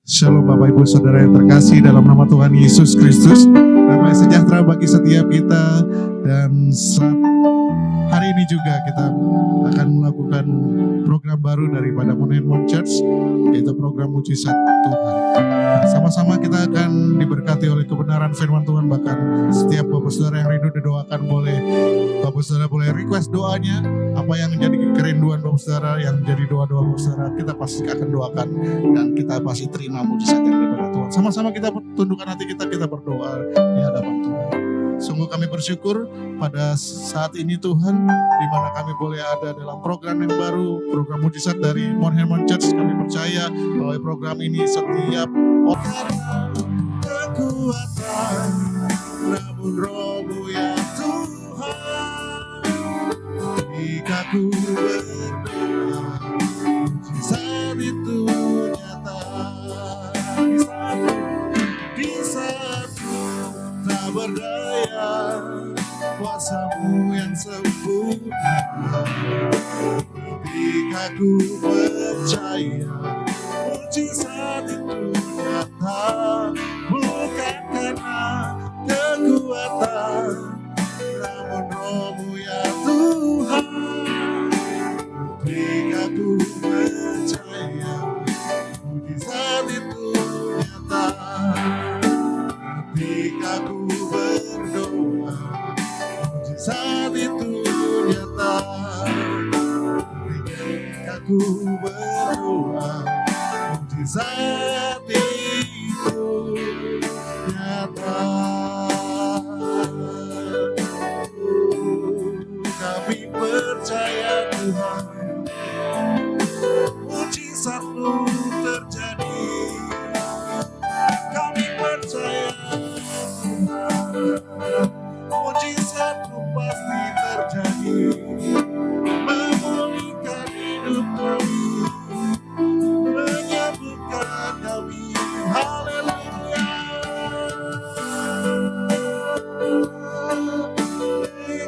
Shalom Bapak Ibu Saudara yang terkasih dalam nama Tuhan Yesus Kristus. Damai sejahtera bagi setiap kita. Dan saat hari ini juga kita akan melakukan program baru daripada Monument Church, yaitu program Mujizat Tuhan. Sama-sama kita akan diberkati oleh kebenaran firman Tuhan. Bahkan setiap Bapak Saudara yang rindu didoakan, Bapak Saudara boleh request doanya. Apa yang menjadi kerinduan Bapak Saudara, yang menjadi doa-doa Bapak Saudara, kita pasti akan doakan. Dan kita pasti terima mujizat yang daripada Tuhan. Sama-sama kita tundukkan hati kita berdoa di hadapan Tuhan. Sungguh kami bersyukur pada saat ini Tuhan, di mana kami boleh ada dalam program yang baru, program mujizat dari Monument Church. Kami percaya bahwa program ini setiap orang kekuatan, namun Roh-Mu ya Tuhan, jika ku berdoa, mujizat itu nyata. Di saat tak berdaya, kuasa-Mu yang sempurna. Ketika ku percaya, mujizat itu nyata. Bukan karena kekuatan, namun Roh-Mu ya Tuhan. Ketika ku percaya, mujizat itu nyata. Ketika ku berdoa, mujizat itu nyata. Ketika ku berdoa, mujizat itu nyata. Kami percaya Tuhan, mujizat-Mu terjadi. Kami percaya Tuhan, mujizat-Mu pasti terjadi. Memulihkan hidup kami, menyembuhkan kami. Haleluya.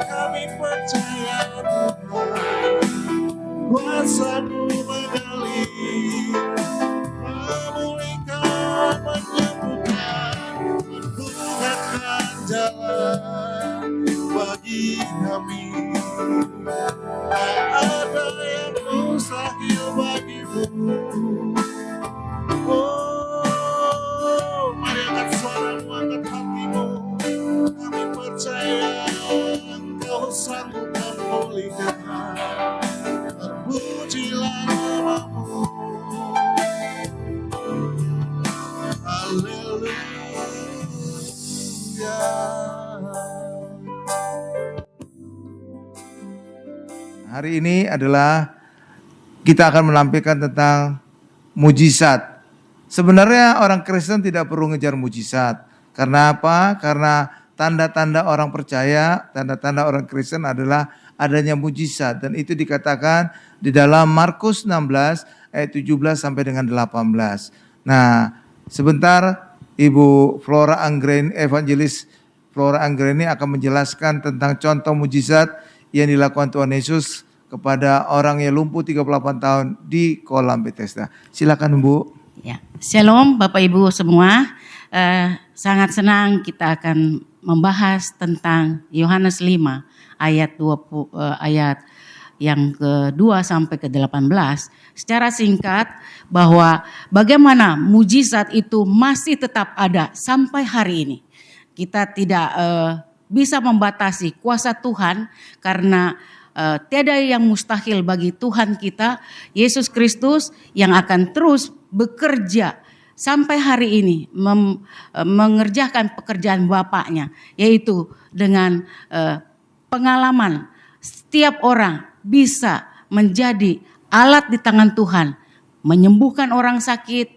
Kami percaya Tuhan, kuasa-Mu mengalir, memulihkan, menyembuhkan, membukakan jalan bagi kami. Tak ada yang mustahil bagimu. Oh, mari angkat suaramu, angkat hatimu. Kami percaya Engkau sanggup memulihkan. Terpujilah nama-Mu. Haleluya. Hari ini adalah kita akan menampilkan tentang mujizat. Sebenarnya orang Kristen tidak perlu ngejar mujizat. Karena apa? Karena tanda-tanda orang percaya, tanda-tanda orang Kristen adalah adanya mujizat. Dan itu dikatakan di dalam Markus 16 ayat 17 sampai dengan 18. Nah, sebentar Ibu Flora Anggreni, Evangelis Flora Anggreni akan menjelaskan tentang contoh mujizat yang dilakukan Tuhan Yesus kepada orang yang lumpuh 38 tahun di kolam Bethesda. Silakan Bu. Ya, Shalom Bapak Ibu semua. Sangat senang kita akan membahas tentang Yohanes 5 ayat 20 ayat yang ke-2 sampai ke-18 secara singkat, bahwa bagaimana mujizat itu masih tetap ada sampai hari ini. Kita tidak bisa membatasi kuasa Tuhan, karena tiada yang mustahil bagi Tuhan kita, Yesus Kristus, yang akan terus bekerja sampai hari ini mengerjakan pekerjaan Bapaknya, yaitu dengan pengalaman setiap orang bisa menjadi alat di tangan Tuhan, menyembuhkan orang sakit,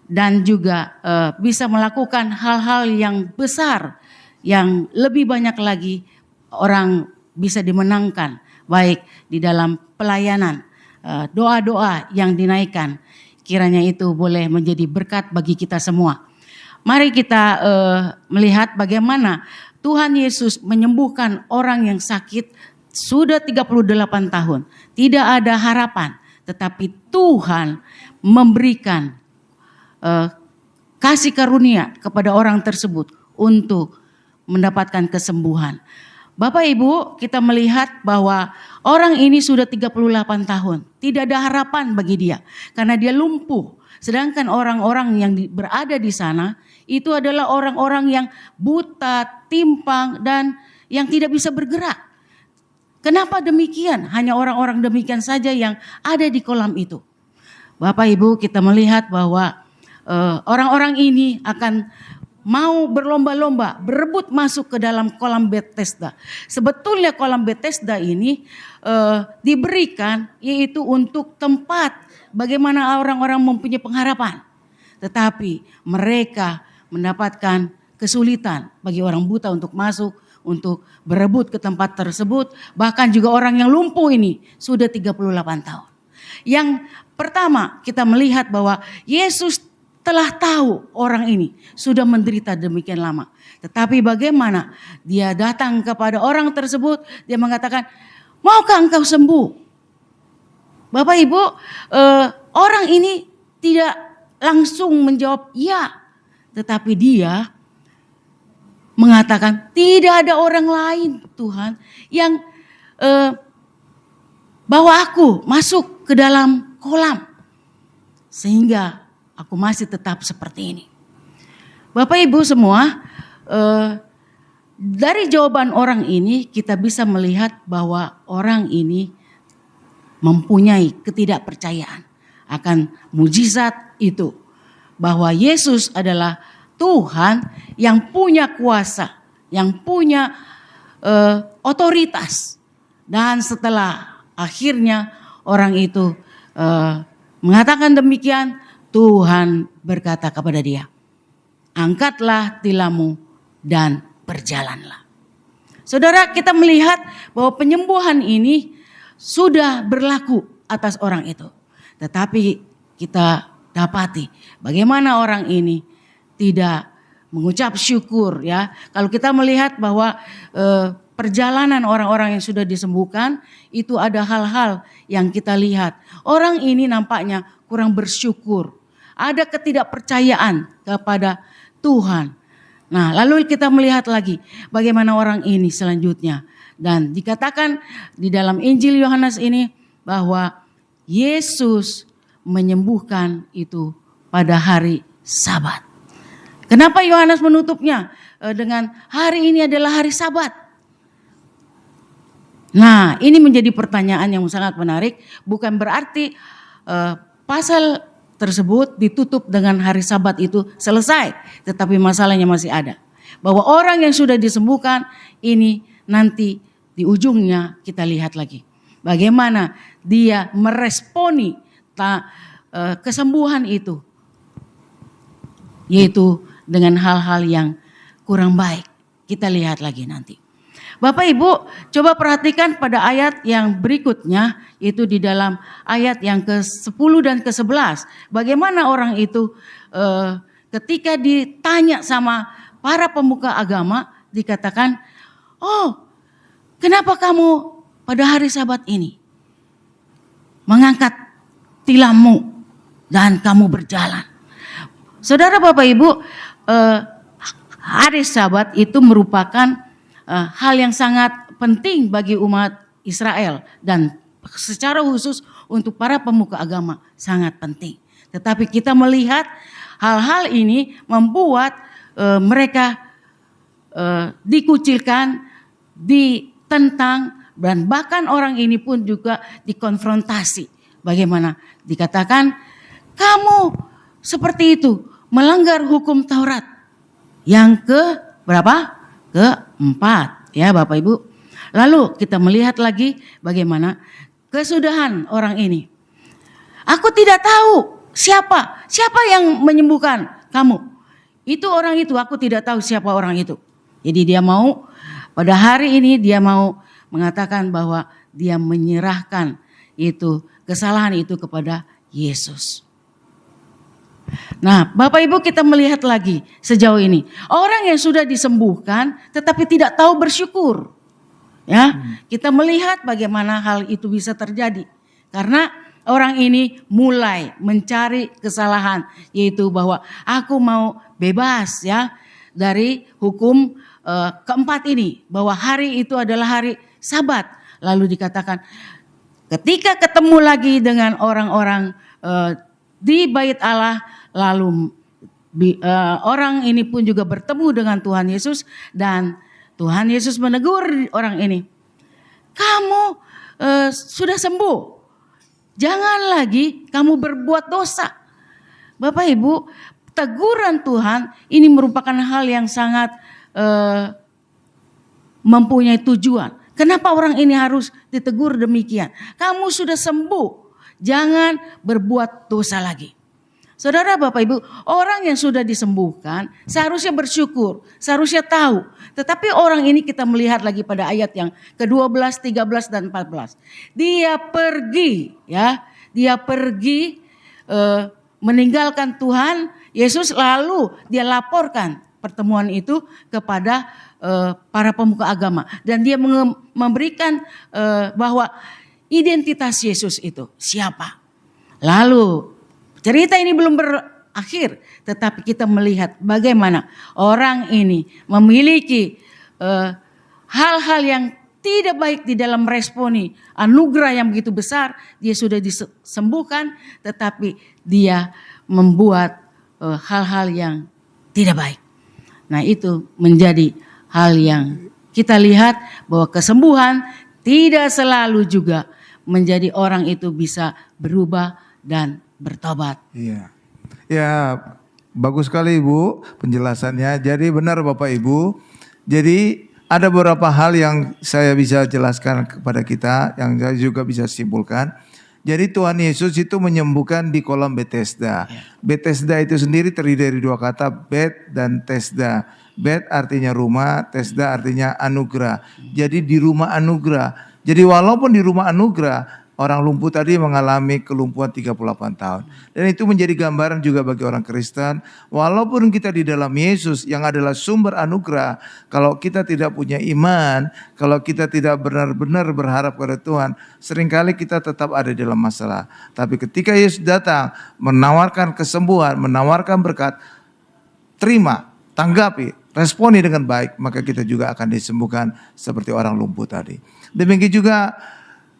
dan juga bisa melakukan hal-hal yang besar, yang lebih banyak lagi orang bisa dimenangkan, baik di dalam pelayanan, doa-doa yang dinaikkan. Kiranya itu boleh menjadi berkat bagi kita semua. Mari kita melihat bagaimana Tuhan Yesus menyembuhkan orang yang sakit sudah 38 tahun. Tidak ada harapan, tetapi Tuhan memberikan kasih karunia kepada orang tersebut untuk mendapatkan kesembuhan. Bapak Ibu, kita melihat bahwa orang ini sudah 38 tahun. Tidak ada harapan bagi dia karena dia lumpuh. Sedangkan orang-orang yang berada di sana itu adalah orang-orang yang buta, timpang, dan yang tidak bisa bergerak. Kenapa demikian? Hanya orang-orang demikian saja yang ada di kolam itu. Bapak Ibu, kita melihat bahwa orang-orang ini akan mau berlomba-lomba berebut masuk ke dalam kolam Bethesda. Sebetulnya kolam Bethesda ini diberikan yaitu untuk tempat bagaimana orang-orang mempunyai pengharapan. Tetapi mereka mendapatkan kesulitan bagi orang buta untuk masuk, untuk berebut ke tempat tersebut. Bahkan juga orang yang lumpuh ini sudah 38 tahun. Yang pertama kita melihat bahwa Yesus telah tahu orang ini sudah menderita demikian lama. Tetapi bagaimana dia datang kepada orang tersebut, dia mengatakan, maukah engkau sembuh? Bapak Ibu, orang ini tidak langsung menjawab ya. Tetapi dia mengatakan tidak ada orang lain Tuhan yang bawa aku masuk ke dalam kolam. Sehingga aku masih tetap seperti ini. Bapak Ibu semua, dari jawaban orang ini kita bisa melihat bahwa orang ini mempunyai ketidakpercayaan akan mujizat itu. Bahwa Yesus adalah Tuhan yang punya kuasa, yang punya otoritas. Dan setelah akhirnya orang itu mengatakan demikian, Tuhan berkata kepada dia, angkatlah tilammu dan berjalanlah. Saudara, kita melihat bahwa penyembuhan ini sudah berlaku atas orang itu. Tetapi kita dapati bagaimana orang ini tidak mengucap syukur ya. Kalau kita melihat bahwa perjalanan orang-orang yang sudah disembuhkan itu ada hal-hal yang kita lihat. Orang ini nampaknya kurang bersyukur. Ada ketidakpercayaan kepada Tuhan. Nah, lalu kita melihat lagi bagaimana orang ini selanjutnya. Dan dikatakan di dalam Injil Yohanes ini bahwa Yesus menyembuhkan itu pada hari Sabat. Kenapa Yohanes menutupnya dengan hari ini adalah hari Sabat? Nah, ini menjadi pertanyaan yang sangat menarik. Bukan berarti pasal tersebut ditutup dengan hari Sabat itu selesai. Tetapi masalahnya masih ada. Bahwa orang yang sudah disembuhkan ini nanti di ujungnya kita lihat lagi. Bagaimana dia meresponi kesembuhan itu. Yaitu dengan hal-hal yang kurang baik. Kita lihat lagi nanti. Bapak Ibu, coba perhatikan pada ayat yang berikutnya, itu di dalam ayat yang ke-10 dan ke-11. Bagaimana orang itu ketika ditanya sama para pemuka agama, dikatakan, oh kenapa kamu pada hari Sabat ini mengangkat tilammu dan kamu berjalan? Saudara Bapak Ibu, hari Sabat itu merupakan hal yang sangat penting bagi umat Israel dan secara khusus untuk para pemuka agama sangat penting. Tetapi kita melihat hal-hal ini membuat mereka dikucilkan, ditentang, dan bahkan orang ini pun juga dikonfrontasi. Bagaimana dikatakan kamu seperti itu melanggar hukum Taurat yang ke berapa? Keempat ya Bapak Ibu. Lalu kita melihat lagi bagaimana kesudahan orang ini. Aku tidak tahu siapa yang menyembuhkan kamu. Itu orang itu, aku tidak tahu siapa orang itu. Jadi dia mau pada hari ini dia mau mengatakan bahwa dia menyerahkan itu kesalahan itu kepada Yesus. Nah, Bapak Ibu kita melihat lagi sejauh ini. Orang yang sudah disembuhkan tetapi tidak tahu bersyukur. Ya, kita melihat bagaimana hal itu bisa terjadi. Karena orang ini mulai mencari kesalahan, yaitu bahwa aku mau bebas ya dari hukum keempat ini, bahwa hari itu adalah hari Sabat. Lalu dikatakan ketika ketemu lagi dengan orang-orang di bait Allah, lalu orang ini pun juga bertemu dengan Tuhan Yesus, dan Tuhan Yesus menegur orang ini, kamu sudah sembuh. Jangan lagi kamu berbuat dosa. Bapak Ibu, teguran Tuhan ini merupakan hal yang sangat mempunyai tujuan. Kenapa orang ini harus ditegur demikian? Kamu sudah sembuh, jangan berbuat dosa lagi. Saudara, Bapak Ibu, orang yang sudah disembuhkan seharusnya bersyukur, seharusnya tahu. Tetapi orang ini kita melihat lagi pada ayat yang ke-12, 13 dan 14. Dia pergi meninggalkan Tuhan Yesus, lalu dia laporkan pertemuan itu kepada para pemuka agama, dan dia memberikan bahwa identitas Yesus itu siapa. Lalu cerita ini belum berakhir, tetapi kita melihat bagaimana orang ini memiliki hal-hal yang tidak baik di dalam meresponi anugerah yang begitu besar. Dia sudah disembuhkan, tetapi dia membuat hal-hal yang tidak baik. Nah, itu menjadi hal yang kita lihat bahwa kesembuhan tidak selalu juga menjadi orang itu bisa berubah dan bertobat. Iya. Ya, bagus sekali Ibu penjelasannya. Jadi benar Bapak Ibu. Jadi ada beberapa hal yang saya bisa jelaskan kepada kita, yang saya juga bisa simpulkan. Jadi Tuhan Yesus itu menyembuhkan di kolam Bethesda. Bethesda itu sendiri terdiri dari dua kata, Bet dan Tesda. Bet artinya rumah, Tesda artinya anugerah. Jadi di rumah anugerah. Jadi walaupun di rumah anugerah, orang lumpuh tadi mengalami kelumpuhan 38 tahun. Dan itu menjadi gambaran juga bagi orang Kristen. Walaupun kita di dalam Yesus yang adalah sumber anugerah, kalau kita tidak punya iman, kalau kita tidak benar-benar berharap kepada Tuhan, seringkali kita tetap ada di dalam masalah. Tapi ketika Yesus datang menawarkan kesembuhan, menawarkan berkat, terima, tanggapi, responi dengan baik, maka kita juga akan disembuhkan seperti orang lumpuh tadi. Demikian juga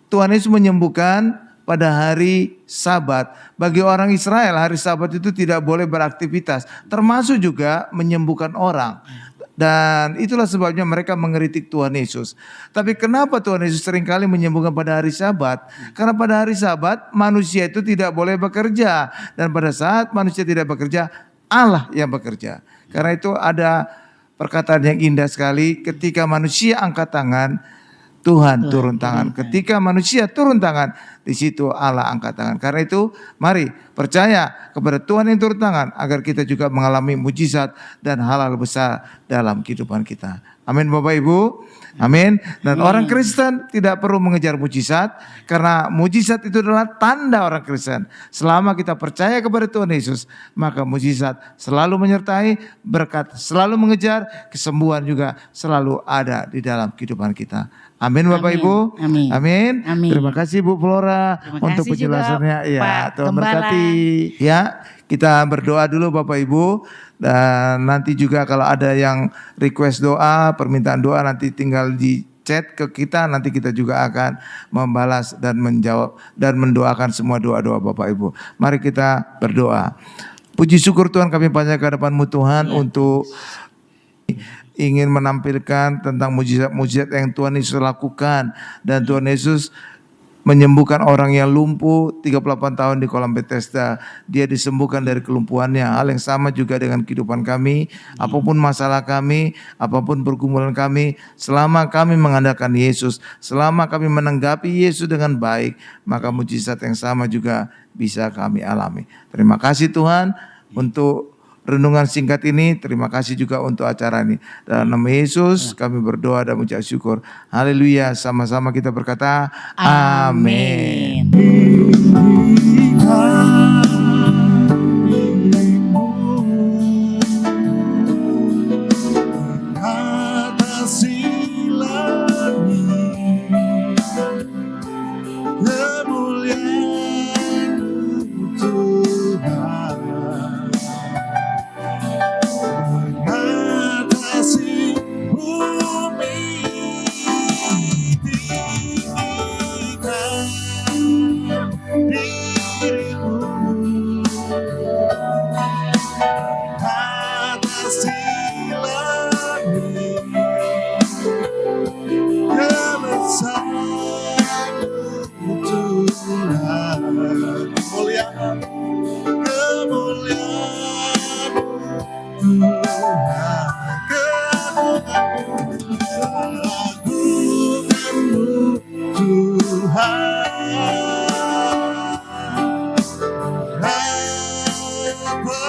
Tuhan Yesus menyembuhkan pada hari Sabat. Bagi orang Israel, hari Sabat itu tidak boleh beraktivitas, termasuk juga menyembuhkan orang. Dan itulah sebabnya mereka mengkritik Tuhan Yesus. Tapi kenapa Tuhan Yesus seringkali menyembuhkan pada hari Sabat? Karena pada hari Sabat manusia itu tidak boleh bekerja. Dan pada saat manusia tidak bekerja, Allah yang bekerja. Karena itu ada perkataan yang indah sekali, ketika manusia angkat tangan, Tuhan turun tangan. Ketika manusia turun tangan, di situ Allah angkat tangan. Karena itu mari percaya kepada Tuhan yang turun tangan, agar kita juga mengalami mujizat dan hal-hal besar dalam kehidupan kita. Amin Bapak Ibu. Amin. Dan orang Kristen tidak perlu mengejar mujizat, karena mujizat itu adalah tanda orang Kristen. Selama kita percaya kepada Tuhan Yesus, maka mujizat selalu menyertai, berkat selalu mengejar, kesembuhan juga selalu ada di dalam kehidupan kita. Amin Bapak Ibu. Amin. Amin. Amin. Terima kasih Bu Flora untuk penjelasannya. Ya, Tuhan berkati. Ya, kita berdoa dulu Bapak Ibu. Dan nanti juga kalau ada yang request doa, permintaan doa, nanti tinggal di chat ke kita, nanti kita juga akan membalas dan menjawab dan mendoakan semua doa-doa Bapak Ibu. Mari kita berdoa. Puji syukur Tuhan kami panjatkan ke hadapan-Mu Tuhan untuk ingin menampilkan tentang mujizat-mujizat yang Tuhan Yesus lakukan. Dan Tuhan Yesus menyembuhkan orang yang lumpuh 38 tahun di kolam Bethesda. Dia disembuhkan dari kelumpuhannya. Hal yang sama juga dengan kehidupan kami. Apapun masalah kami, apapun pergumulan kami, selama kami mengandalkan Yesus, selama kami menanggapi Yesus dengan baik, maka mujizat yang sama juga bisa kami alami. Terima kasih Tuhan untuk renungan singkat ini. Terima kasih juga untuk acara ini. Dalam nama Yesus kami berdoa dan mengucap syukur. Haleluya. Sama-sama kita berkata amin. Kemuliaan Bapa